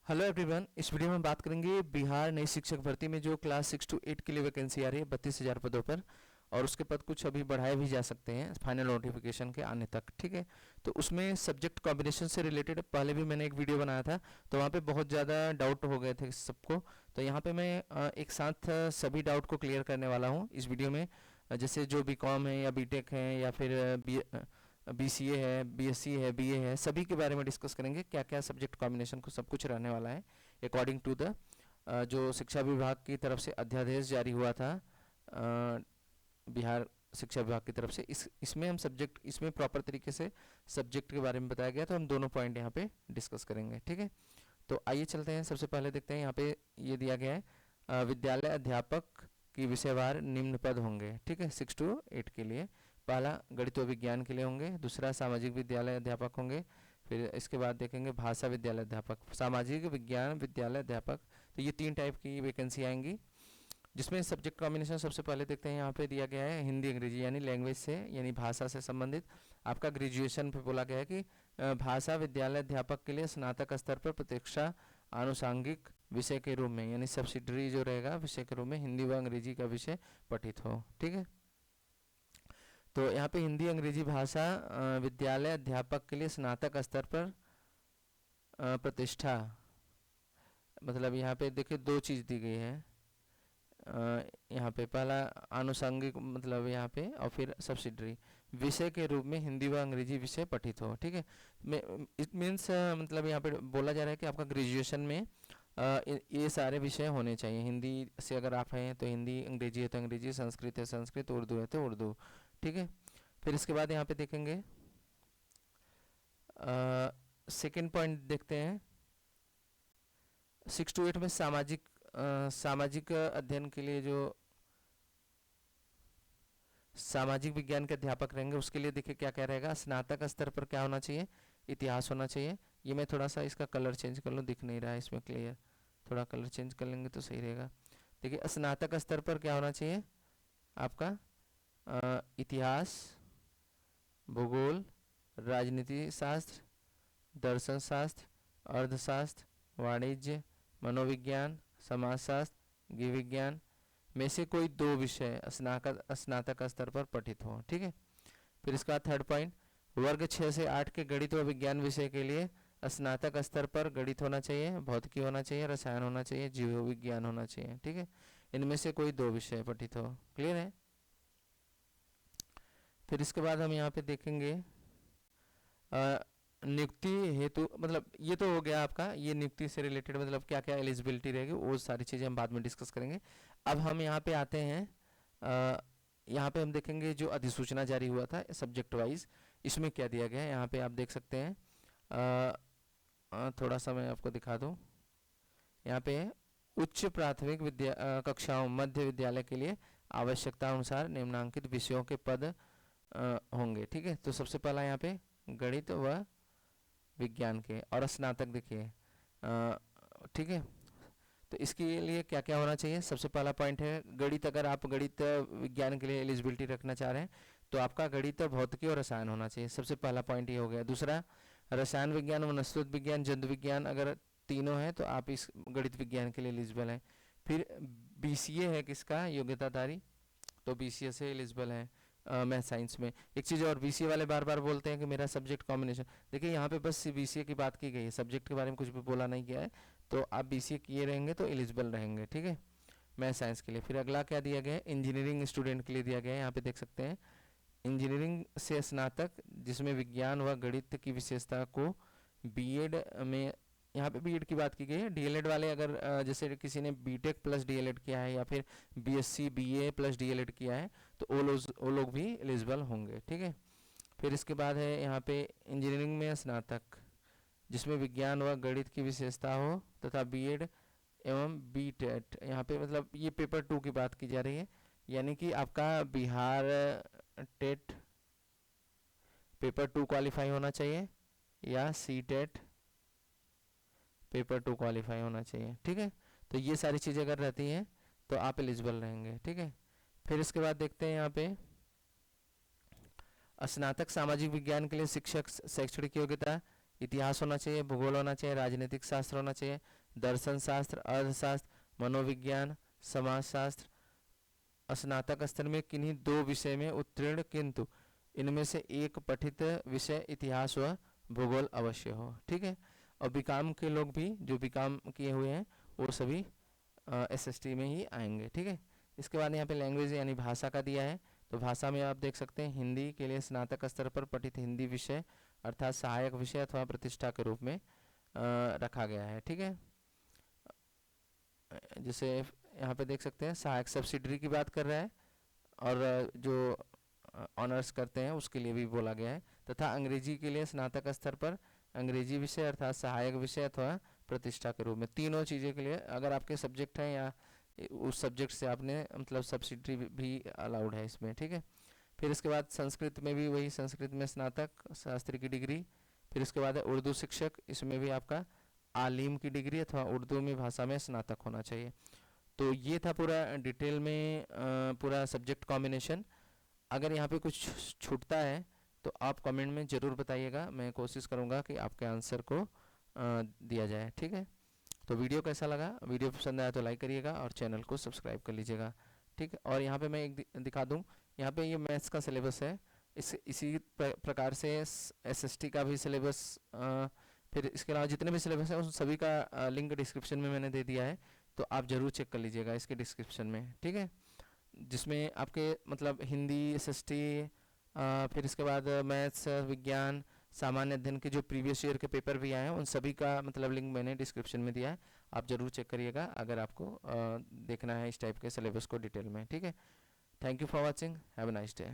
Hello everyone, इस video में बात करेंगे बिहार नई शिक्षक भर्ती में जो क्लास 6 to 8 के लिए वैकेंसी आ रही है 32,000 पदों पर। और उसके पद कुछ अभी बढ़ाए भी जा सकते हैं फाइनल नोटिफिकेशन के आने तक। ठीक है, तो उसमें सब्जेक्ट कॉम्बिनेशन से रिलेटेड पहले भी मैंने एक वीडियो बनाया था, तो वहाँ पे बहुत ज़्यादा डाउट हो गए थे सबको। तो यहाँ पे मैं एक साथ सभी डाउट को क्लियर करने वाला हूँ इस वीडियो में। जैसे जो बीकॉम है या बीटेक है या फिर बीसीए है, बीएससी है, बीए है, सभी के बारे में डिस्कस करेंगे क्या क्या सब्जेक्ट कॉम्बिनेशन को सब कुछ रहने वाला है अकॉर्डिंग टू द जो शिक्षा विभाग की तरफ से अध्यादेश जारी हुआ था बिहार शिक्षा विभाग की तरफ से। इसमें हम सब्जेक्ट इसमें प्रॉपर तरीके से सब्जेक्ट के बारे में बताया गया, तो हम दोनों पॉइंट यहाँ पे डिस्कस करेंगे। ठीक है, तो आइए चलते हैं। सबसे पहले देखते हैं यहाँ पे ये दिया गया है विद्यालय अध्यापक की विषयवार निम्न पद होंगे। ठीक है, 6 to 8 के लिए पहला गणित व विज्ञान के लिए होंगे, दूसरा सामाजिक विद्यालय अध्यापक होंगे, फिर इसके बाद देखेंगे भाषा विद्यालय अध्यापक, सामाजिक विज्ञान विद्यालय अध्यापक। तो ये 3 टाइप की वैकेंसी आएंगी, जिसमें सब्जेक्ट कॉम्बिनेशन सबसे पहले देखते हैं। यहाँ पे दिया गया है हिंदी अंग्रेजी यानी लैंग्वेज से यानी भाषा से संबंधित आपका ग्रेजुएशन पे बोला गया है कि भाषा विद्यालय अध्यापक के लिए स्नातक स्तर पर प्रतिष्ठा आनुषांगिक विषय के रूप में यानी सब्सिडरी जो रहेगा विषय के रूप में हिंदी व अंग्रेजी का विषय पठित हो। ठीक है, तो यहाँ पे हिंदी अंग्रेजी भाषा विद्यालय अध्यापक के लिए स्नातक स्तर पर प्रतिष्ठा, मतलब यहाँ पे देखिए 2 चीज़ दी गई है। यहाँ पे पहला आनुषंगिक मतलब यहाँ पे, और फिर सब्सिडरी विषय के रूप में हिंदी व अंग्रेजी विषय पठित हो। ठीक है, इट मीन्स मतलब यहाँ पे बोला जा रहा है कि आपका ग्रेजुएशन में ये सारे विषय होने चाहिए। हिंदी से अगर आप हैं तो हिंदी, अंग्रेजी है तो अंग्रेजी, संस्कृत है संस्कृत, उर्दू है तो उर्दू। ठीक है, फिर इसके बाद यहाँ पे देखेंगे सेकेंड पॉइंट देखते हैं 6 to 8 में सामाजिक अध्ययन के लिए जो सामाजिक विज्ञान के अध्यापक रहेंगे उसके लिए देखिए क्या क्या रहेगा। स्नातक स्तर पर क्या होना चाहिए, इतिहास होना चाहिए। ये मैं थोड़ा सा इसका कलर चेंज कर लूँ, दिख नहीं रहा है इसमें क्लियर, थोड़ा कलर चेंज कर लेंगे तो सही रहेगा। देखिए स्नातक स्तर पर क्या होना चाहिए आपका इतिहास, भूगोल, राजनीति शास्त्र, दर्शन शास्त्र, अर्थशास्त्र, वाणिज्य, मनोविज्ञान, समाजशास्त्र, गृह विज्ञान में से कोई 2 विषय स्नातक स्तर पर पठित हो। ठीक है, फिर इसका थर्ड पॉइंट वर्ग 6 से 8 के गणित व विज्ञान विषय के लिए स्नातक स्तर पर गणित होना चाहिए, भौतिकी होना चाहिए, रसायन होना चाहिए, जीव विज्ञान होना चाहिए। ठीक है, इनमें से कोई 2 विषय पठित हो। क्लियर है। फिर इसके बाद हम यहाँ पे देखेंगे नियुक्ति हेतु, मतलब ये तो हो गया आपका, ये नियुक्ति से रिलेटेड मतलब क्या क्या एलिजिबिलिटी रहेगी वो सारी चीज़ें हम बाद में डिस्कस करेंगे। अब हम यहाँ पे आते हैं, यहाँ पे हम देखेंगे जो अधिसूचना जारी हुआ था सब्जेक्ट वाइज, इसमें क्या दिया गया है यहाँ पे आप देख सकते हैं। थोड़ा सा मैं आपको दिखा दूँ, यहाँ पे उच्च प्राथमिक कक्षाओं मध्य विद्यालय के लिए आवश्यकता अनुसार निम्नांकित विषयों के पद होंगे। ठीक है, तो सबसे पहला यहाँ पे गणित व विज्ञान के और स्नातक देखिए। ठीक है, तो इसके लिए क्या क्या होना चाहिए। सबसे पहला पॉइंट है गणित, अगर आप गणित विज्ञान के लिए एलिजिबिलिटी रखना चाह रहे हैं तो आपका गणित, भौतिकी और रसायन होना चाहिए। सबसे पहला पॉइंट ये हो गया। दूसरा रसायन विज्ञान, वनस्पति विज्ञान, जंतु विज्ञान अगर तीनों हैं तो आप इस गणित विज्ञान के लिए एलिजिबल हैं। फिर बीसीए है किसका योग्यताधारी, तो बीसीए से एलिजिबल है मैथ साइंस में। एक चीज़ और, बीसीए वाले बार बार बोलते हैं कि मेरा सब्जेक्ट कॉम्बिनेशन, देखिए यहाँ पे बस बीसीए की बात की गई है, सब्जेक्ट के बारे में कुछ भी बोला नहीं गया है। तो आप बीसीए किए रहेंगे तो एलिजिबल रहेंगे। ठीक है, मैथ साइंस के लिए। फिर अगला क्या दिया गया है, इंजीनियरिंग स्टूडेंट के लिए दिया गया है, यहाँ पे देख सकते हैं इंजीनियरिंग से स्नातक जिसमें विज्ञान व गणित की विशेषता को बीएड में, यहाँ पे बीएड की बात की गई है। डीएलएड वाले अगर जैसे किसी ने बीटेक प्लस डीएलएड किया है या फिर बीएससी बीए प्लस डीएलएड किया है तो वो लोग भी एलिजिबल होंगे। ठीक है, फिर इसके बाद है यहाँ पे इंजीनियरिंग में स्नातक जिसमें विज्ञान व गणित की विशेषता हो तथा बीएड एवं बीटेट, यहाँ पे मतलब ये पेपर 2 की बात की जा रही है, यानी कि आपका बिहार टेट पेपर 2 क्वालिफाई होना चाहिए या सी टेट पेपर 2 क्वालिफाई होना चाहिए। ठीक है, तो ये सारी चीज़ें अगर रहती हैं तो आप एलिजिबल रहेंगे। ठीक है, फिर इसके बाद देखते हैं यहाँ पे स्नातक सामाजिक विज्ञान के लिए शिक्षक शैक्षणिक योग्यता इतिहास होना चाहिए, भूगोल होना चाहिए, राजनीतिक शास्त्र होना चाहिए, दर्शन शास्त्र, अर्थशास्त्र, मनोविज्ञान, समाजशास्त्र। स्नातक स्तर में किन्हीं 2 विषय में उत्तीर्ण किंतु इनमें से एक पठित विषय इतिहास व भूगोल अवश्य हो। ठीक है। और बीकॉम के लोग भी जो बीकॉम किए हुए हैं वो सभी एसएसटी में ही आएंगे। ठीक है। इसके बाद यहाँ पे लैंग्वेज यानी भाषा का दिया है, तो भाषा में आप देख सकते हैं हिंदी के लिए स्नातक स्तर पर पठित हिंदी विषय अर्थात सहायक विषय अथवा प्रतिष्ठा के रूप में रखा गया है। ठीक है। जैसे यहाँ पे देख सकते हैं सहायक सब्सिडरी की बात कर रहा है, और जो ऑनर्स करते हैं उसके लिए भी बोला गया है। तथा अंग्रेजी के लिए स्नातक स्तर पर अंग्रेजी विषय अर्थात सहायक विषय अथवा प्रतिष्ठा के रूप में। तीनों चीज़ें के लिए अगर आपके सब्जेक्ट हैं या उस सब्जेक्ट से आपने मतलब सब्सिडरी भी अलाउड है इसमें। ठीक है। फिर इसके बाद संस्कृत में भी वही, संस्कृत में स्नातक शास्त्री की डिग्री। फिर इसके बाद है उर्दू शिक्षक, इसमें भी आपका आलिम की डिग्री अथवा उर्दू में भाषा में स्नातक होना चाहिए। तो ये था पूरा डिटेल में पूरा सब्जेक्ट कॉम्बिनेशन। अगर यहाँ पे कुछ छूटता है तो आप कमेंट में ज़रूर बताइएगा, मैं कोशिश करूँगा कि आपके आंसर को दिया जाए। ठीक है। तो वीडियो कैसा लगा, वीडियो पसंद आया तो लाइक करिएगा और चैनल को सब्सक्राइब कर लीजिएगा। ठीक है। और यहाँ पे मैं एक दिखा दूँ, यहाँ पे ये मैथ्स का सिलेबस है, इसी प्रकार से एसएसटी का भी सिलेबस, फिर इसके अलावा जितने भी सिलेबस हैं उन सभी का लिंक डिस्क्रिप्शन में मैंने दे दिया है, तो आप ज़रूर चेक कर लीजिएगा इसके डिस्क्रिप्शन में। ठीक है। जिसमें आपके मतलब हिंदी एसएसटी, फिर इसके बाद मैथ्स, विज्ञान, सामान्य अध्ययन के जो प्रीवियस ईयर के पेपर भी आए हैं उन सभी का मतलब लिंक मैंने डिस्क्रिप्शन में दिया है, आप ज़रूर चेक करिएगा अगर आपको देखना है इस टाइप के सिलेबस को डिटेल में। ठीक है। Thank you for watching, have a nice day.